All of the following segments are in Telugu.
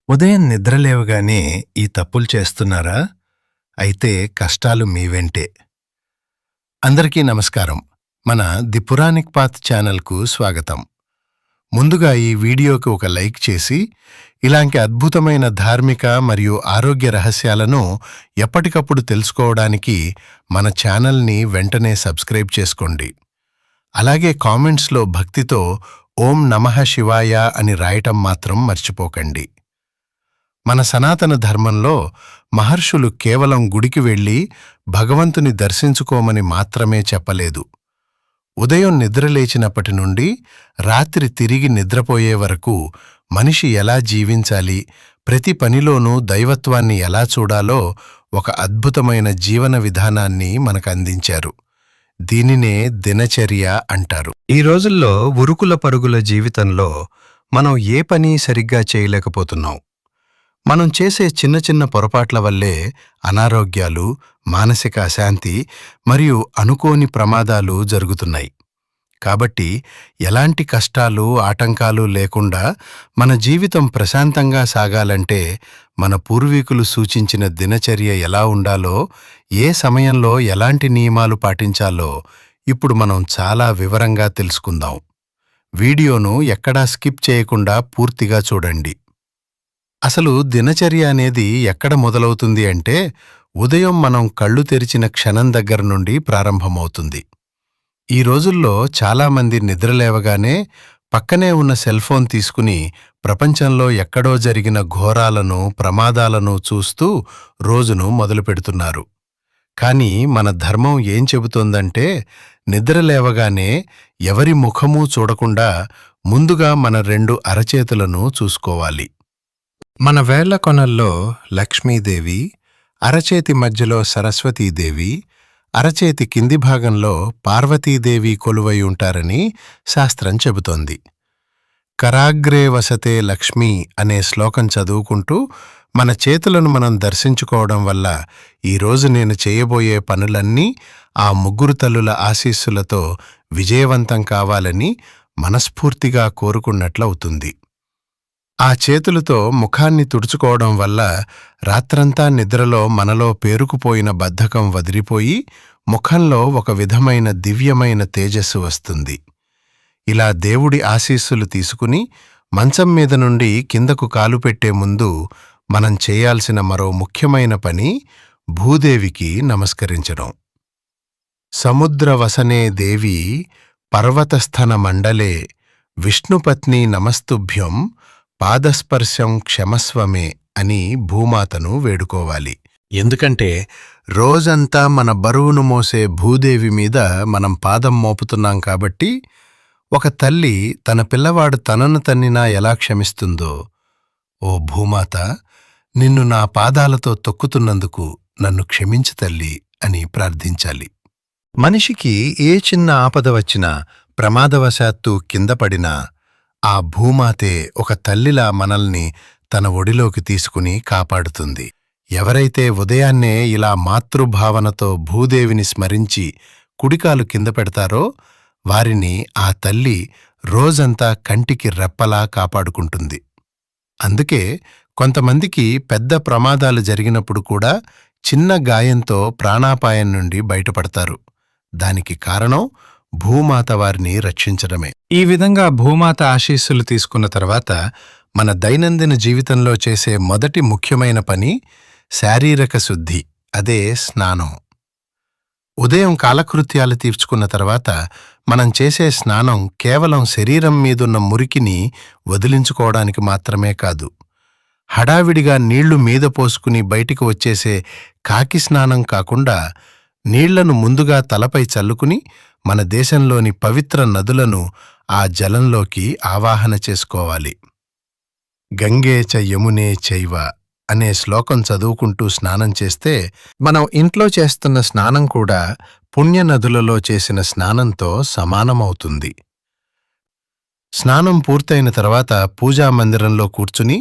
ఉదయం నిద్రలేవగానే ఈ తప్పులు చేస్తున్నారా? అయితే కష్టాలు మీ వెంటే. అందరికీ నమస్కారం. మన ది పురాణిక్ పాత్ ఛానల్కు స్వాగతం. ముందుగా ఈ వీడియోకి ఒక లైక్ చేసి, ఇలాంటి అద్భుతమైన ధార్మిక మరియు ఆరోగ్య రహస్యాలను ఎప్పటికప్పుడు తెలుసుకోవడానికి మన ఛానల్ని వెంటనే సబ్స్క్రైబ్ చేసుకోండి. అలాగే కామెంట్స్లో భక్తితో ఓం నమః శివాయ అని రాయటం మాత్రం మర్చిపోకండి. మన సనాతన ధర్మంలో మహర్షులు కేవలం గుడికి వెళ్లి భగవంతుని దర్శించుకోమని మాత్రమే చెప్పలేదు. ఉదయం నిద్రలేచినప్పటి నుండి రాత్రి తిరిగి నిద్రపోయే వరకు మనిషి ఎలా జీవించాలి, ప్రతి పనిలోనూ దైవత్వాన్ని ఎలా చూడాలో ఒక అద్భుతమైన జీవన విధానాన్ని మనకందించారు. దీనినే దినచర్య అంటారు. ఈ రోజుల్లో ఉరుకుల పరుగుల జీవితంలో మనం ఏ పని సరిగ్గా చేయలేకపోతున్నాం. మనం చేసే చిన్న చిన్న పొరపాట్ల వల్లే అనారోగ్యాలు, మానసిక అశాంతి మరియు అనుకోని ప్రమాదాలు జరుగుతున్నాయి. కాబట్టి ఎలాంటి కష్టాలు, ఆటంకాలు లేకుండా మన జీవితం ప్రశాంతంగా సాగాలంటే మన పూర్వీకులు సూచించిన దినచర్య ఎలా ఉండాలో, ఏ సమయంలో ఎలాంటి నియమాలు పాటించాలో ఇప్పుడు మనం చాలా వివరంగా తెలుసుకుందాం. వీడియోను ఎక్కడా స్కిప్ చేయకుండా పూర్తిగా చూడండి. అసలు దినచర్య అనేది ఎక్కడ మొదలవుతుంది అంటే, ఉదయం మనం కళ్ళు తెరిచిన క్షణం దగ్గర నుండి ప్రారంభమవుతుంది. ఈ రోజుల్లో చాలామంది నిద్రలేవగానే పక్కనే ఉన్న సెల్ఫోన్ తీసుకుని ప్రపంచంలో ఎక్కడో జరిగిన ఘోరాలను, ప్రమాదాలను చూస్తూ రోజును మొదలుపెడుతున్నారు. కానీ మన ధర్మం ఏం చెబుతోందంటే, నిద్రలేవగానే ఎవరి ముఖమూ చూడకుండా ముందుగా మన 2 అరచేతులను చూసుకోవాలి. మన వేళ్ల కొనల్లో లక్ష్మీదేవి, అరచేతి మధ్యలో సరస్వతీదేవి, అరచేతి కింది భాగంలో పార్వతీదేవి కొలువై ఉంటారని శాస్త్రం చెబుతోంది. కరాగ్రే వసతే లక్ష్మీ అనే శ్లోకం చదువుకుంటూ మన చేతులను మనం దర్శించుకోవడం వల్ల ఈరోజు నేను చేయబోయే పనులన్నీ ఆ ముగ్గురు తల్లుల ఆశీస్సులతో విజయవంతం కావాలని మనస్ఫూర్తిగా కోరుకున్నట్లవుతుంది. ఆ చేతులతో ముఖాన్ని తుడుచుకోవడం వల్ల రాత్రంతా నిద్రలో మనలో పేరుకుపోయిన బద్ధకం వదిలిపోయి ముఖంలో ఒక విధమైన దివ్యమైన తేజస్సు వస్తుంది. ఇలా దేవుడి ఆశీస్సులు తీసుకుని మంచం మీద నుండి కిందకు కాలు పెట్టే ముందు మనం చేయాల్సిన మరో ముఖ్యమైన పని భూదేవికి నమస్కరించడం. సముద్రవసనే దేవి పర్వతస్థన మండలే విష్ణుపత్ని నమస్తుభ్యం పాదస్పర్శం క్షమస్వమే అని భూమాతను వేడుకోవాలి. ఎందుకంటే రోజంతా మన బరువును మోసే భూదేవి మీద మనం పాదం మోపుతున్నాం కాబట్టి, ఒక తల్లి తన పిల్లవాడు తనను తన్నినా ఎలా క్షమిస్తుందో, ఓ భూమాత, నిన్ను నా పాదాలతో తొక్కుతున్నందుకు నన్ను క్షమించు తల్లి అని ప్రార్థించాలి. మనిషికి ఏ చిన్న ఆపద వచ్చినా, ప్రమాదవశాత్తు కింద పడినా ఆ భూమాతే ఒక తల్లిలా మనల్ని తన ఒడిలోకి తీసుకుని కాపాడుతుంది. ఎవరైతే ఉదయాన్నే ఇలా మాతృభావనతో భూదేవిని స్మరించి కుడికాలు కింద పెడతారో వారిని ఆ తల్లి రోజంతా కంటికి రెప్పలా కాపాడుకుంటుంది. అందుకే కొంతమందికి పెద్ద ప్రమాదాలు జరిగినప్పుడు కూడా చిన్న గాయంతో ప్రాణాపాయం నుండి బయటపడతారు. దానికి కారణం భూమాత వారిని రక్షించడమే. ఈ విధంగా భూమాత ఆశీస్సులు తీసుకున్న తర్వాత మన దైనందిన జీవితంలో చేసే మొదటి ముఖ్యమైన పని శారీరక శుద్ధి, అదే స్నానం. ఉదయం కాలకృత్యాలు తీర్చుకున్న తర్వాత మనం చేసే స్నానం కేవలం శరీరం మీదున్న మురికిని వదిలించుకోవడానికి మాత్రమే కాదు, హడావిడిగా నీళ్లు మీద పోసుకుని బయటికి వచ్చేసే కాకి స్నానం కాకుండా నీళ్లను ముందుగా తలపై చల్లుకుని మన దేశంలోని పవిత్ర నదులను ఆ జలంలోకి ఆవాహన చేసుకోవాలి. గంగే చ యమునే చైవ అనే శ్లోకం చదువుకుంటూ స్నానం చేస్తే మనం ఇంట్లో చేస్తున్న స్నానం కూడా పుణ్యనదులలో చేసిన స్నానంతో సమానమవుతుంది. స్నానం పూర్తయిన తర్వాత పూజా మందిరంలో కూర్చుని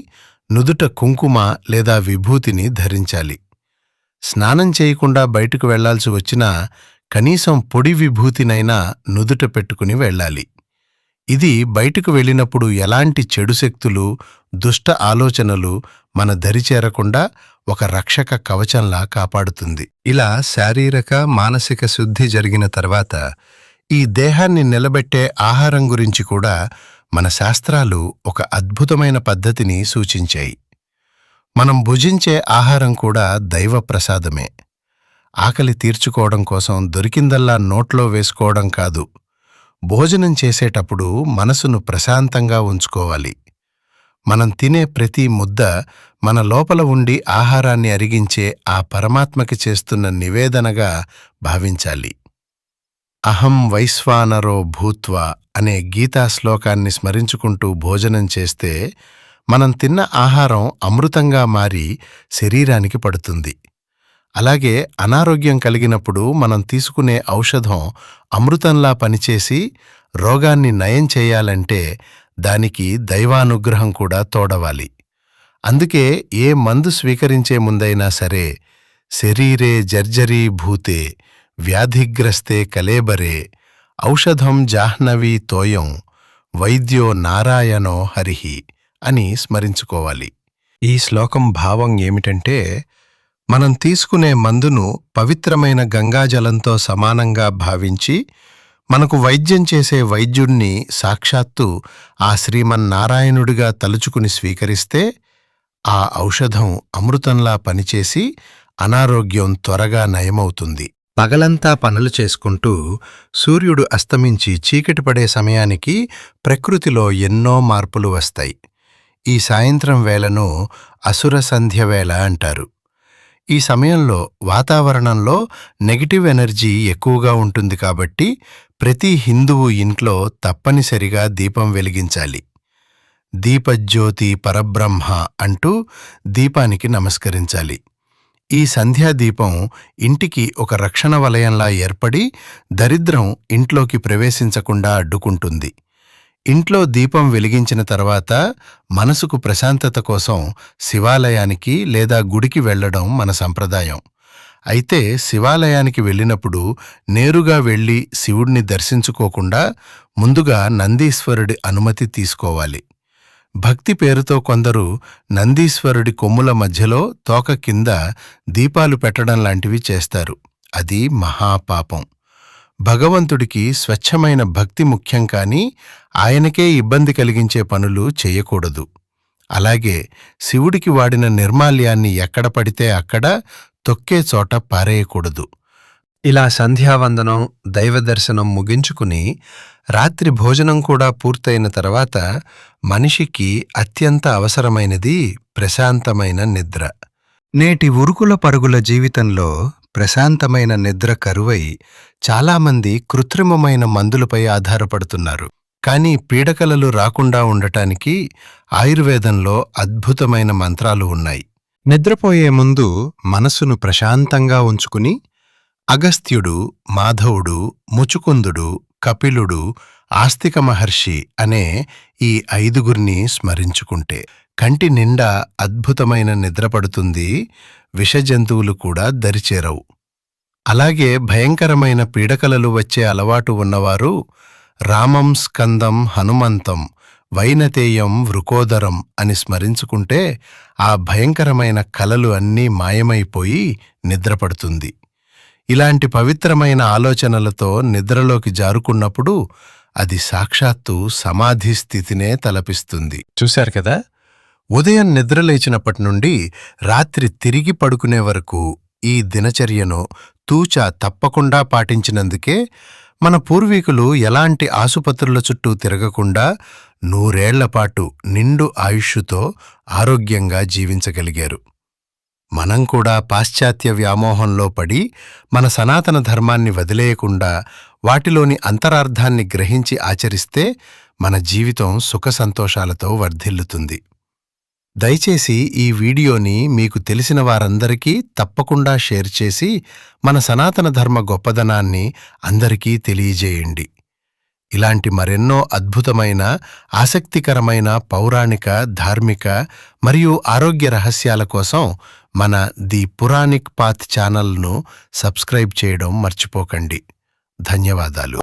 నుదుట కుంకుమ లేదా విభూతిని ధరించాలి. స్నానం చేయకుండా బయటకు వెళ్లాల్సి వచ్చినా కనీసం పొడి విభూతినైనా నుదుట పెట్టుకుని వెళ్ళాలి. ఇది బయటకు వెళ్ళినప్పుడు ఎలాంటి చెడు శక్తులు, దుష్ట ఆలోచనలు మన దరి చేరకుండా ఒక రక్షక కవచంలా కాపాడుతుంది. ఇలా శారీరక, మానసిక శుద్ధి జరిగిన తర్వాత ఈ దేహాన్ని నిలబెట్టే ఆహారం గురించి కూడా మన శాస్త్రాలు ఒక అద్భుతమైన పద్ధతిని సూచించాయి. మనం భుజించే ఆహారం కూడా దైవ ప్రసాదమే. ఆకలి తీర్చుకోవడం కోసం దొరికిందల్లా నోట్లో వేసుకోవడం కాదు. భోజనం చేసేటప్పుడు మనసును ప్రశాంతంగా ఉంచుకోవాలి. మనం తినే ప్రతి ముద్ద మన లోపల ఉండి ఆహారాన్ని అరిగించే ఆ పరమాత్మకి చేస్తున్న నివేదనగా భావించాలి. అహం వైశ్వానరో భూత్వా అనే గీతా శ్లోకాన్ని స్మరించుకుంటూ భోజనం చేస్తే మనం తిన్న ఆహారం అమృతంగా మారి శరీరానికి పడుతుంది. అలాగే అనారోగ్యం కలిగినప్పుడు మనం తీసుకునే ఔషధం అమృతంలా పనిచేసి రోగాన్ని నయం చేయాలంటే దానికి దైవానుగ్రహం కూడా తోడవాలి. అందుకే ఏ మందు స్వీకరించే ముందైనా సరే శరీరే జర్జరీ భూతే వ్యాధిగ్రస్తే కలేబరే ఔషధం జాహ్నవీ తోయం వైద్యో నారాయణో హరిహి అని స్మరించుకోవాలి. ఈ శ్లోకం భావం ఏమిటంటే, మనం తీసుకునే మందును పవిత్రమైన గంగాజలంతో సమానంగా భావించి మనకు వైద్యం చేసే వైద్యుణ్ణి సాక్షాత్తు ఆ శ్రీమన్నారాయణుడిగా తలుచుకుని స్వీకరిస్తే ఆ ఔషధం అమృతంలా పనిచేసి అనారోగ్యం త్వరగా నయమవుతుంది. పగలంతా పనులు చేసుకుంటూ సూర్యుడు అస్తమించి చీకటి పడే సమయానికి ప్రకృతిలో ఎన్నో మార్పులు వస్తాయి. ఈ సాయంత్రం వేళను అసుర సంధ్య వేళ అంటారు. ఈ సమయంలో వాతావరణంలో నెగటివ్ ఎనర్జీ ఎక్కువగా ఉంటుంది కాబట్టి ప్రతి హిందువు ఇంట్లో తప్పనిసరిగా దీపం వెలిగించాలి. దీపజ్యోతి పరబ్రహ్మ అంటూ దీపానికి నమస్కరించాలి. ఈ సంధ్యాదీపం ఇంటికి ఒక రక్షణ వలయంలా ఏర్పడి దరిద్రం ఇంట్లోకి ప్రవేశించకుండా అడ్డుకుంటుంది. ఇంట్లో దీపం వెలిగించిన తర్వాత మనసుకు ప్రశాంతత కోసం శివాలయానికి లేదా గుడికి వెళ్లడం మన సంప్రదాయం. అయితే శివాలయానికి వెళ్ళినప్పుడు నేరుగా వెళ్లి శివుడిని దర్శించుకోకుండా ముందుగా నందీశ్వరుడి అనుమతి తీసుకోవాలి. భక్తి పేరుతో కొందరు నందీశ్వరుడి కొమ్ముల మధ్యలో తోక కింద దీపాలు పెట్టడం లాంటివి చేస్తారు. అది మహాపాపం. భగవంతుడికి స్వచ్ఛమైన భక్తి ముఖ్యం కాని ఆయనకే ఇబ్బంది కలిగించే పనులు చేయకూడదు. అలాగే శివుడికి వాడిన నిర్మాల్యాన్ని ఎక్కడ పడితే అక్కడ తొక్కే చోట పారేయకూడదు. ఇలా సంధ్యావందనం, దైవదర్శనం ముగించుకుని రాత్రి భోజనం కూడా పూర్తయిన తర్వాత మనిషికి అత్యంత అవసరమైనది ప్రశాంతమైన నిద్ర. నేటి ఉరుకుల పరుగుల జీవితంలో ప్రశాంతమైన నిద్ర కరువై చాలామంది కృత్రిమమైన మందులపై ఆధారపడుతున్నారు. కానీ పీడకలలు రాకుండా ఉండటానికి ఆయుర్వేదంలో అద్భుతమైన మంత్రాలు ఉన్నాయి. నిద్రపోయే ముందు మనసును ప్రశాంతంగా ఉంచుకుని అగస్త్యుడు, మాధవుడు, ముచుకుందుడు, కపిలుడు, ఆస్తిక మహర్షి అనే ఈ 5గురిని స్మరించుకుంటే కంటి నిండా అద్భుతమైన నిద్రపడుతుంది. విషజంతువులు కూడా దరిచేరవు. అలాగే భయంకరమైన పీడకలలు వచ్చే అలవాటు ఉన్నవారు రామం స్కందం హనుమంతం వైనతేయం వృకోదరం అని స్మరించుకుంటే ఆ భయంకరమైన కలలు అన్నీ మాయమైపోయి నిద్రపడుతుంది. ఇలాంటి పవిత్రమైన ఆలోచనలతో నిద్రలోకి జారుకున్నప్పుడు అది సాక్షాత్తు సమాధి స్థితినే తలపిస్తుంది. చూశారు కదా, ఉదయం నిద్రలేచినప్పటి నుండి రాత్రి తిరిగి పడుకునే వరకు ఈ దినచర్యను తూచా తప్పకుండా పాటించినందుకే మన పూర్వీకులు ఎలాంటి ఆసుపత్రుల చుట్టూ తిరగకుండా 100 ఏళ్లపాటు నిండు ఆయుష్షుతో ఆరోగ్యంగా జీవించగలిగారు. మనం కూడా పాశ్చాత్య వ్యామోహంలో పడి మన సనాతన ధర్మాన్ని వదిలేయకుండా వాటిలోని అంతరార్థాన్ని గ్రహించి ఆచరిస్తే మన జీవితం సుఖసంతోషాలతో వర్ధిల్లుతుంది. దయచేసి ఈ వీడియోని మీకు తెలిసిన వారందరికీ తప్పకుండా షేర్ చేసి మన సనాతన ధర్మ గొప్పదనాన్ని అందరికీ తెలియజేయండి. ఇలాంటి మరెన్నో అద్భుతమైన, ఆసక్తికరమైన పౌరాణిక, ధార్మిక మరియు ఆరోగ్య రహస్యాల కోసం మన ది పురాణిక్ పాత్ ఛానల్ను సబ్స్క్రైబ్ చేయడం మర్చిపోకండి. ధన్యవాదాలు.